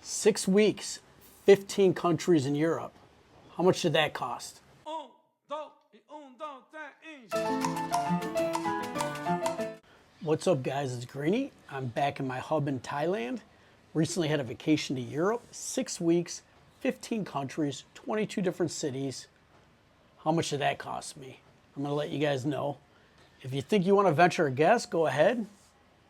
6 weeks, 15 countries in Europe. How much did that cost? What's up, guys? It's Greeny. I'm back in my hub in Thailand. Recently had a vacation to Europe, 6 weeks, 15 countries, 22 different cities. How much did that cost me? I'm going to let you guys know. If you think you want to venture a guess, go ahead,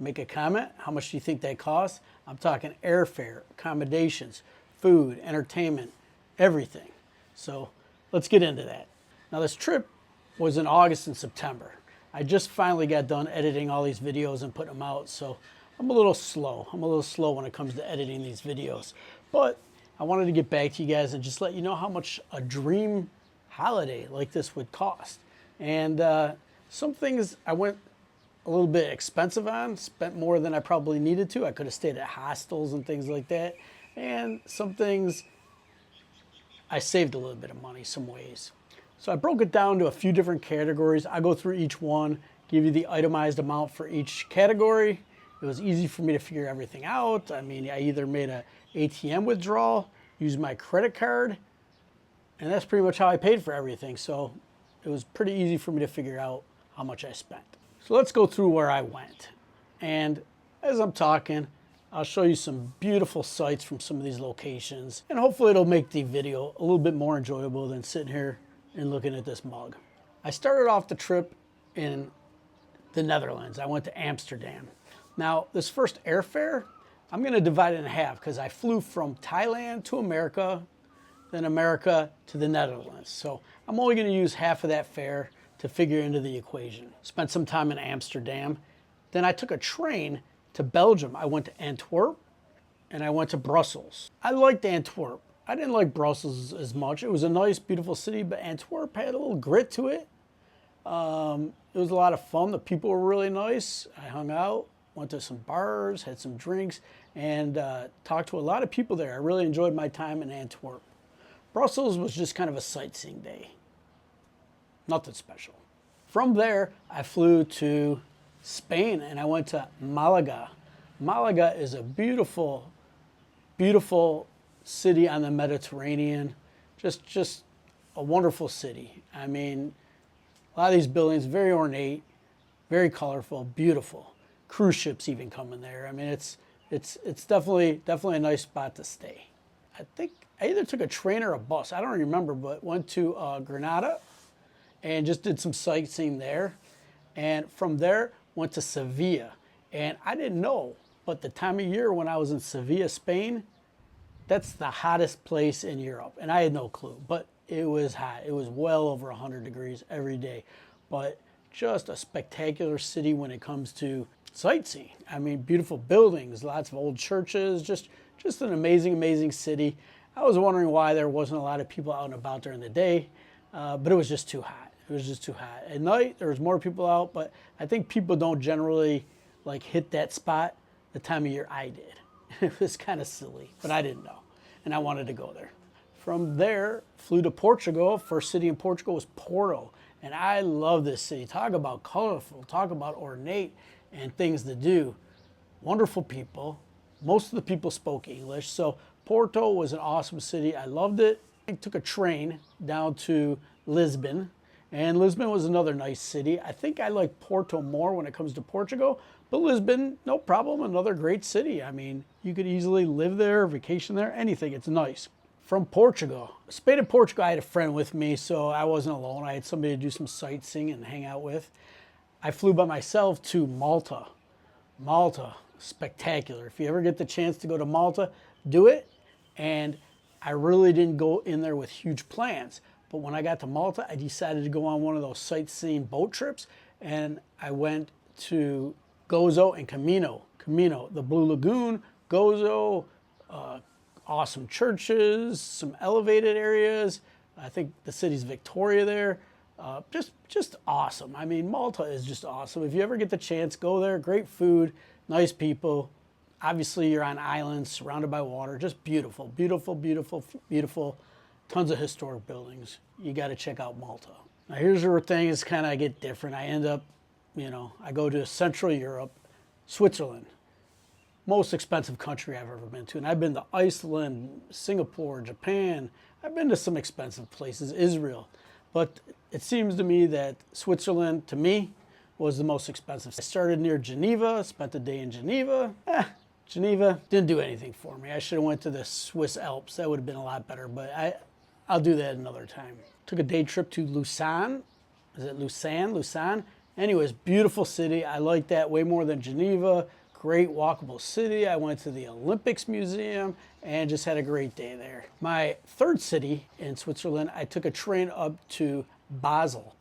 make a comment. How much do you think that costs? I'm talking airfare, accommodations, food, entertainment, everything. So let's get into that. Now, this trip was in August and September. I just finally got done editing all these videos and putting them out, so I'm a little slow. I'm a little slow when it comes to editing these videos. But I wanted to get back to you guys and just let you know how much a dream holiday like this would cost. And some things I went a little bit expensive on, spent more than I probably needed to. I could have stayed at hostels and things like that. And some things I saved a little bit of money some ways. So I broke it down to a few different categories. I go through each one, give you the itemized amount for each category. It was easy for me to figure everything out. I mean, I either made an ATM withdrawal, used my credit card, and that's pretty much how I paid for everything. So it was pretty easy for me to figure out how much I spent. So let's go through where I went. And as I'm talking, I'll show you some beautiful sights from some of these locations. And hopefully it'll make the video a little bit more enjoyable than sitting here and looking at this mug. I started off the trip in the Netherlands. I went to Amsterdam. Now, this first airfare, I'm gonna divide it in half because I flew from Thailand to America, then America to the Netherlands. So I'm only gonna use half of that fare to figure into the equation. Spent some time in Amsterdam. Then I took a train to Belgium. I went to Antwerp and I went to Brussels. I liked Antwerp. I didn't like Brussels as much. It was a nice, beautiful city, but Antwerp had a little grit to it. It was a lot of fun. The people were really nice. I hung out, went to some bars, had some drinks, and talked to a lot of people there. I really enjoyed my time in Antwerp. Brussels was just kind of a sightseeing day. Nothing special. From there, I flew to Spain and I went to Malaga. Malaga is a beautiful, beautiful city on the Mediterranean. Just a wonderful city. I mean, a lot of these buildings, very ornate, very colorful, beautiful. Cruise ships even come in there. I mean, it's definitely a nice spot to stay. I think I either took a train or a bus. I don't remember, but went to Granada and just did some sightseeing there. And from there, went to Sevilla. And I didn't know, but the time of year when I was in Sevilla, Spain, that's the hottest place in Europe. And I had no clue, but it was hot. It was well over 100 degrees every day. But just a spectacular city when it comes to sightseeing. I mean, beautiful buildings, lots of old churches, just an amazing, amazing city. I was wondering why there wasn't a lot of people out and about during the day, but it was just too hot. It was just too hot. At night, there was more people out, but I think people don't generally like hit that spot the time of year I did. It was kind of silly, but I didn't know, and I wanted to go there. From there, flew to Portugal. First city in Portugal was Porto, and I love this city. Talk about colorful, talk about ornate and things to do. Wonderful people. Most of the people spoke English, so Porto was an awesome city. I loved it. I took a train down to Lisbon. And Lisbon was another nice city. I think I like Porto more when it comes to Portugal, but Lisbon, no problem, another great city. I mean, you could easily live there, vacation there, anything, it's nice. From Portugal, Spain and Portugal, I had a friend with me, so I wasn't alone. I had somebody to do some sightseeing and hang out with. I flew by myself to Malta. Malta, spectacular. If you ever get the chance to go to Malta, do it. And I really didn't go in there with huge plans. But when I got to Malta, I decided to go on one of those sightseeing boat trips, and I went to Gozo and Camino. Camino, the Blue Lagoon, Gozo, awesome churches, some elevated areas. I think the city's Victoria there. Just awesome. I mean, Malta is just awesome. If you ever get the chance, go there. Great food, nice people. Obviously, you're on islands surrounded by water. Just beautiful, beautiful, beautiful, beautiful. Tons of historic buildings. You got to check out Malta. Now here's where things kind of get different. I end up, I go to Central Europe, Switzerland. most expensive country I've ever been to. And I've been to Iceland, Singapore, Japan. I've been to some expensive places, Israel. But it seems to me that Switzerland, to me, was the most expensive. I started near Geneva, spent a day in Geneva. Geneva didn't do anything for me. I should have went to the Swiss Alps. That would have been a lot better, but I'll do that another time. Took a day trip to Lausanne. Is it Lausanne? Lausanne? Anyways, beautiful city. I like that way more than Geneva. Great walkable city. I went to the Olympics Museum and just had a great day there. My third city in Switzerland, I took a train up to Basel.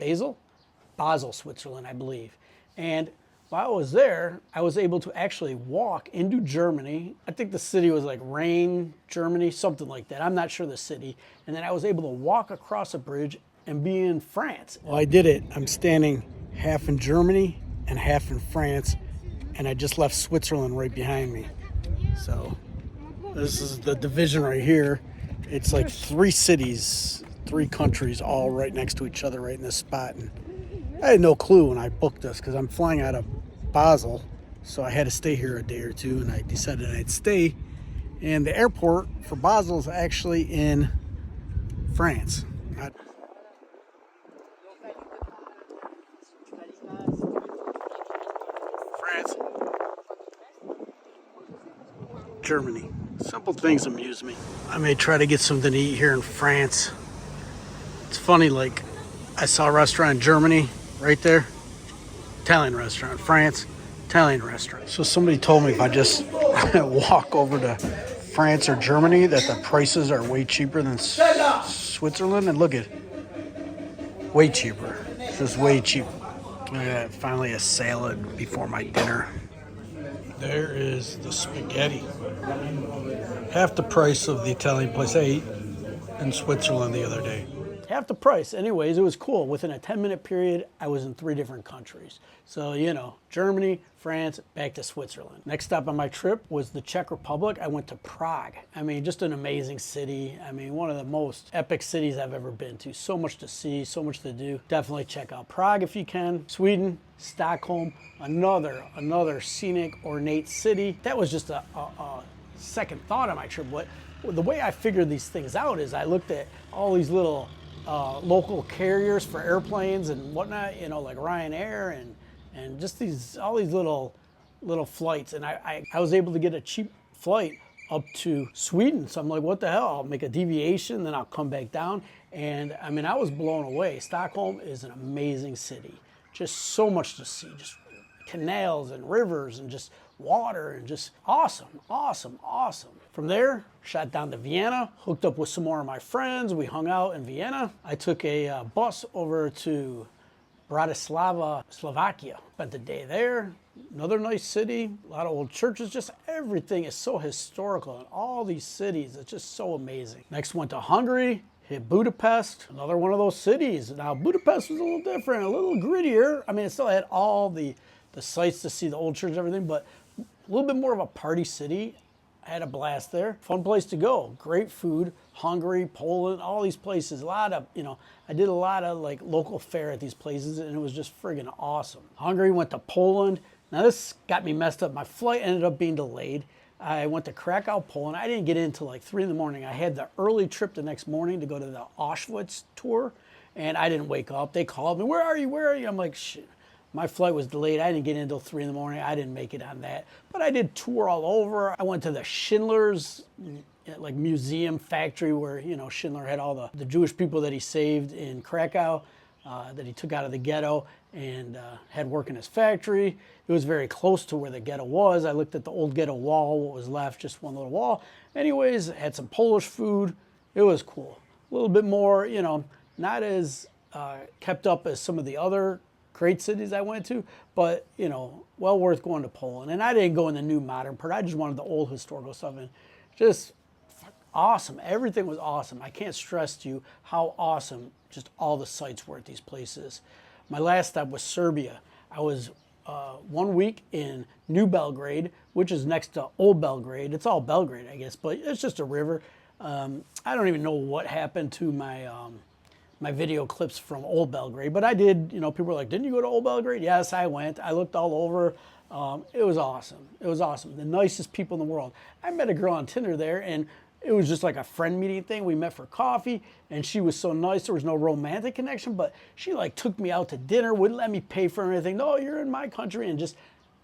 Basel, Switzerland, I believe. And while I was there, I was able to actually walk into Germany. I think the city was like Rhein, Germany, something like that. I'm not sure the city. And then I was able to walk across a bridge and be in France. Well, I did it. I'm standing half in Germany and half in France, and I just left Switzerland right behind me. So this is the division right here. It's like 3 cities, 3 countries all right next to each other right in this spot. And I had no clue when I booked this because I'm flying out of Basel, so I had to stay here a day or two, and I decided I'd stay. And the airport for Basel is actually in France. France, Germany. Simple things amuse me. I may try to get something to eat here in France. It's funny, like I saw a restaurant in Germany right there. Italian restaurant. France, Italian restaurant. So somebody told me if I just walk over to France or Germany that the prices are way cheaper than Switzerland. And look at it. Way cheaper. This is way cheaper. Finally a salad before my dinner. There is the spaghetti. Half the price of the Italian place I ate in Switzerland the other day. Half the price. Anyways, it was cool. Within a 10-minute period, I was in 3 different countries. So, Germany, France, back to Switzerland. Next stop on my trip was the Czech Republic. I went to Prague. I mean, just an amazing city. I mean, one of the most epic cities I've ever been to. So much to see, so much to do. Definitely check out Prague if you can. Sweden, Stockholm, another scenic, ornate city. That was just a second thought on my trip. The way I figured these things out is I looked at all these little local carriers for airplanes and whatnot, like Ryanair and just all these little flights. And I was able to get a cheap flight up to Sweden. So I'm like, what the hell? I'll make a deviation, then I'll come back down. And I mean, I was blown away. Stockholm is an amazing city. Just so much to see. Just canals and rivers and just water and just awesome. From there, shot down to Vienna, hooked up with some more of my friends. We hung out in Vienna. I took a bus over to Bratislava, Slovakia. Spent the day there. Another nice city, a lot of old churches, just everything is so historical in all these cities. It's just so amazing. Next went to Hungary, hit Budapest, another one of those cities. Now Budapest was a little different, a little grittier. I mean, it still had all the sights to see, the old church and everything, but a little bit more of a party city. I had a blast there. Fun place to go. Great food. Hungary, Poland, all these places. I did a lot of like local fare at these places, and it was just friggin' awesome. Hungary, went to Poland. Now this got me messed up. My flight ended up being delayed. I went to Krakow, Poland. I didn't get in until like 3 in the morning. I had the early trip the next morning to go to the Auschwitz tour, and I didn't wake up. They called me, where are you? I'm like, shit. My flight was delayed. I didn't get in until 3 in the morning. I didn't make it on that. But I did tour all over. I went to the Schindler's like museum factory where, Schindler had all the Jewish people that he saved in Krakow, that he took out of the ghetto and had work in his factory. It was very close to where the ghetto was. I looked at the old ghetto wall, what was left, just one little wall. Anyways, had some Polish food. It was cool. A little bit more, not as kept up as some of the other great cities I went to, but well worth going to Poland. And I didn't go in the new modern part. I just wanted the old historical stuff, and just awesome. Everything was awesome. I can't stress to you how awesome just all the sites were at these places. My last stop was Serbia. I was 1 week in New Belgrade, which is next to Old Belgrade. It's all Belgrade, I guess, but it's just a river. I don't even know what happened to my my video clips from Old Belgrade, but I did, people were like, didn't you go to Old Belgrade? Yes, I went. I looked all over. It was awesome. It was awesome. The nicest people in the world. I met a girl on Tinder there, and it was just like a friend meeting thing. We met for coffee, and she was so nice. There was no romantic connection, but she like took me out to dinner, wouldn't let me pay for anything. No, you're in my country, and just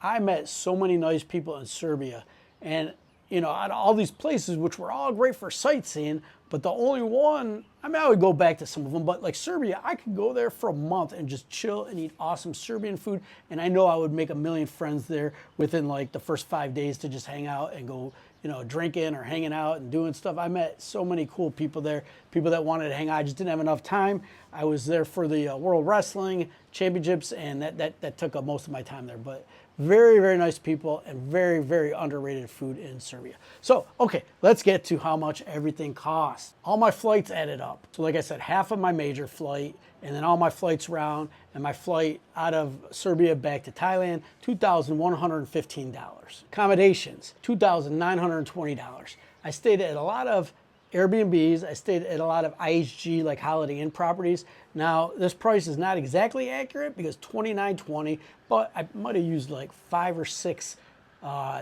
I met so many nice people in Serbia, and you know, out of all these places, which were all great for sightseeing, but the only one, I mean, I would go back to some of them, but like Serbia, I could go there for a month and just chill and eat awesome Serbian food, and I know I would make a million friends there within like the first 5 days to just hang out and go, you know, drinking or hanging out and doing stuff. I met so many cool people there, people that wanted to hang out. I just didn't have enough time. I was there for the World Wrestling Championships, and that took up most of my time there, but very, very nice people and very, very underrated food in Serbia. So, okay, let's get to how much everything costs. All my flights added up. So like I said, half of my major flight, and then all my flights around, and my flight out of Serbia back to Thailand, $2,115. Accommodations, $2,920. I stayed at a lot of Airbnbs. I stayed at a lot of IHG, like Holiday Inn properties. Now, this price is not exactly accurate because $29.20, but I might have used like 5 or 6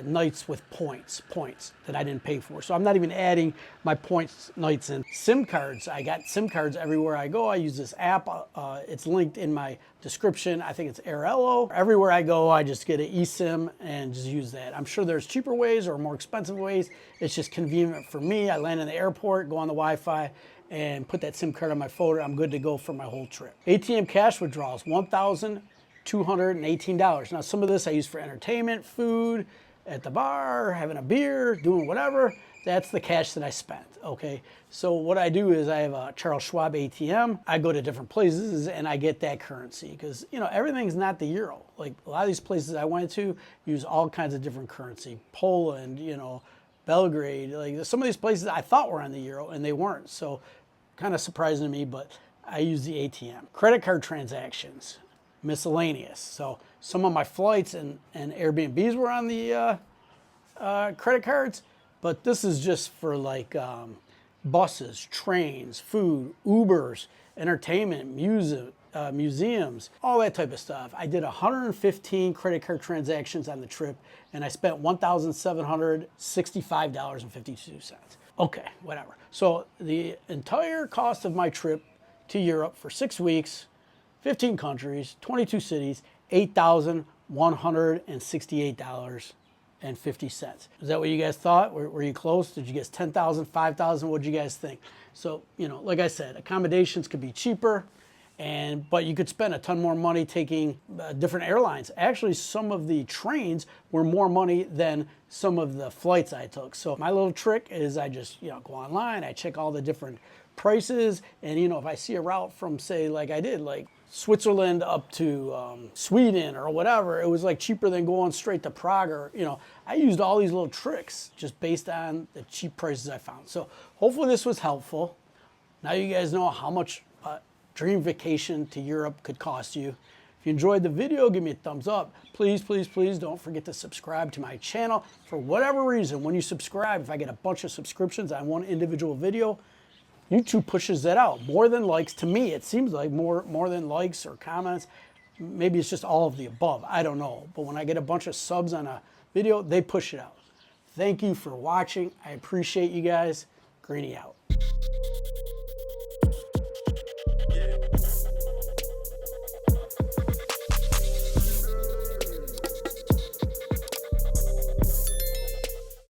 nights with points that I didn't pay for. So I'm not even adding my points nights in. SIM cards, I got SIM cards everywhere I go. I use this app. It's linked in my description. I think it's Airello. Everywhere I go, I just get an eSIM and just use that. I'm sure there's cheaper ways or more expensive ways. It's just convenient for me. I land in the airport, go on the Wi-Fi, and put that SIM card on my folder. I'm good to go for my whole trip. ATM cash withdrawals, $1,218. Now, some of this I use for entertainment, food, at the bar, having a beer, doing whatever. That's the cash that I spent, okay? So what I do is I have a Charles Schwab ATM. I go to different places and I get that currency because, you know, everything's not the euro. Like a lot of these places I went to use all kinds of different currency. Poland, you know, Belgrade, like some of these places I thought were on the euro and they weren't. So kind of surprising to me, but I use the ATM. Credit card transactions, miscellaneous. So some of my flights and Airbnbs were on the credit cards, but this is just for like buses, trains, food, Ubers, entertainment, music, museums, all that type of stuff. I did 115 credit card transactions on the trip, and I spent $1,765.52. Okay, whatever. So the entire cost of my trip to Europe for 6 weeks, 15 countries, 22 cities, $8,168.50. Is that what you guys thought? Were you close? Did you guess 10,000, 5,000? What did you guys think? So, you know, like I said, accommodations could be cheaper, but you could spend a ton more money taking different airlines. Actually, some of the trains were more money than some of the flights I took. So my little trick is I just, you know, go online, I check all the different prices, and, you know, if I see a route from, say, like I did, like Switzerland up to Sweden or whatever, it was like cheaper than going straight to Prague, or, you know, I used all these little tricks just based on the cheap prices I found. So hopefully this was helpful. Now you guys know how much dream vacation to Europe could cost you. If you enjoyed the video, give me a thumbs up. Please, please, please don't forget to subscribe to my channel. For whatever reason, when you subscribe, if I get a bunch of subscriptions on one individual video, YouTube pushes that out. More than likes, to me, it seems like more than likes or comments. Maybe it's just all of the above. I don't know. But when I get a bunch of subs on a video, they push it out. Thank you for watching. I appreciate you guys. Greeny out.